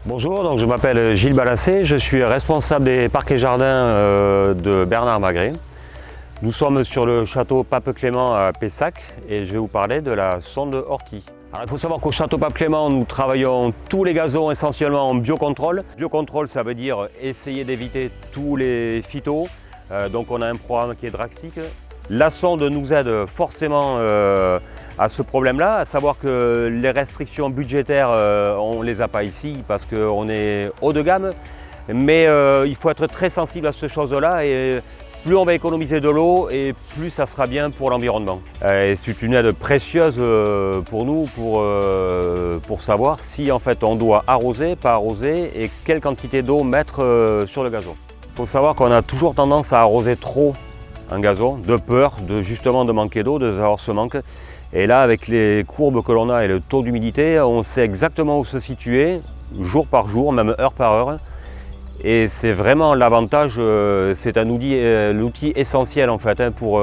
Bonjour, donc je m'appelle Gilles Balassé, je suis responsable des parcs et jardins de Bernard Magret. Nous sommes sur le château Pape Clément à Pessac et je vais vous parler de la sonde Orti. Alors, il faut savoir qu'au château Pape Clément, nous travaillons tous les gazons essentiellement en biocontrôle. Biocontrôle, ça veut dire essayer d'éviter tous les phytos. Donc on a un programme qui est drastique. La sonde nous aide forcément à ce problème-là, à savoir que les restrictions budgétaires, on ne les a pas ici parce qu'on est haut de gamme, mais il faut être très sensible à ces choses-là et plus on va économiser de l'eau et plus ça sera bien pour l'environnement. Et c'est une aide précieuse pour nous pour savoir si en fait on doit arroser, pas arroser et quelle quantité d'eau mettre sur le gazon. Il faut savoir qu'on a toujours tendance à arroser trop un gazon, de peur justement de manquer d'eau, d'avoir ce manque. Et là, avec les courbes que l'on a et le taux d'humidité, on sait exactement où se situer, jour par jour, même heure par heure. Et c'est vraiment l'avantage, c'est l'outil essentiel en fait pour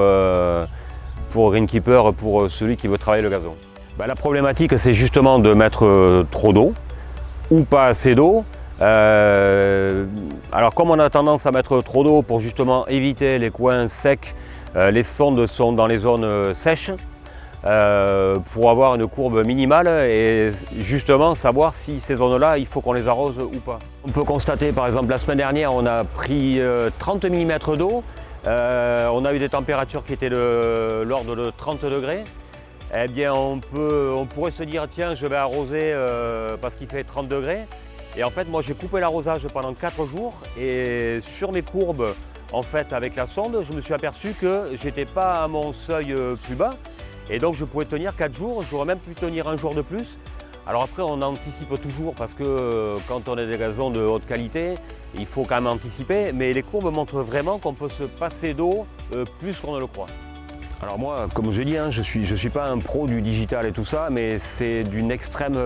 Greenkeeper, pour celui qui veut travailler le gazon. La problématique, c'est justement de mettre trop d'eau ou pas assez d'eau. Alors comme on a tendance à mettre trop d'eau pour justement éviter les coins secs, les sondes sont dans les zones sèches pour avoir une courbe minimale et justement savoir si ces zones-là, il faut qu'on les arrose ou pas. On peut constater par exemple la semaine dernière, on a pris 30 mm d'eau, on a eu des températures qui étaient de l'ordre de 30 degrés. Eh bien on pourrait se dire tiens je vais arroser parce qu'il fait 30 degrés. Et en fait, moi, j'ai coupé l'arrosage pendant 4 jours et sur mes courbes, en fait, avec la sonde, je me suis aperçu que j'étais pas à mon seuil plus bas et donc je pouvais tenir 4 jours, j'aurais même pu tenir un jour de plus. Alors après, on anticipe toujours parce que quand on a des gazons de haute qualité, il faut quand même anticiper, mais les courbes montrent vraiment qu'on peut se passer d'eau plus qu'on ne le croit. Alors moi, comme je dis, je suis pas un pro du digital et tout ça, mais c'est d'une extrême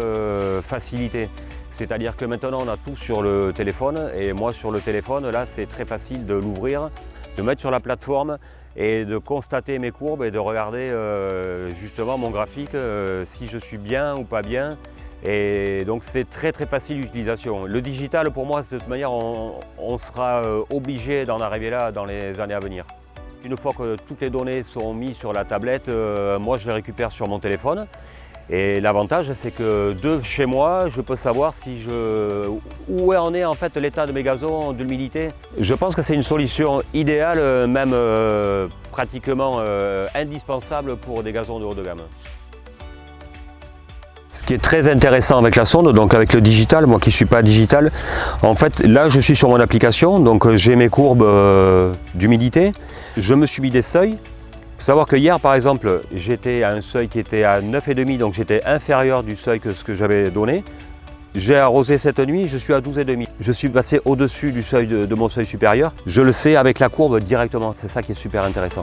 facilité. C'est-à-dire que maintenant on a tout sur le téléphone et moi sur le téléphone là c'est très facile de l'ouvrir, de mettre sur la plateforme et de constater mes courbes et de regarder justement mon graphique si je suis bien ou pas bien. Et donc c'est très facile d'utilisation. Le digital pour moi de toute manière on sera obligé d'en arriver là dans les années à venir. Une fois que toutes les données sont mises sur la tablette, moi je les récupère sur mon téléphone. Et l'avantage, c'est que de chez moi, je peux savoir où en est en fait l'état de mes gazons, de l'humidité. Je pense que c'est une solution idéale, même pratiquement indispensable pour des gazons de haut de gamme. Ce qui est très intéressant avec la sonde, donc avec le digital, moi qui ne suis pas digital, en fait là je suis sur mon application, donc j'ai mes courbes d'humidité, je me suis mis des seuils. Il faut savoir que hier par exemple j'étais à un seuil qui était à 9,5, donc j'étais inférieur du seuil que ce que j'avais donné. J'ai arrosé cette nuit, je suis à 12,5. Je suis passé au-dessus du seuil de mon seuil supérieur. Je le sais avec la courbe directement, c'est ça qui est super intéressant.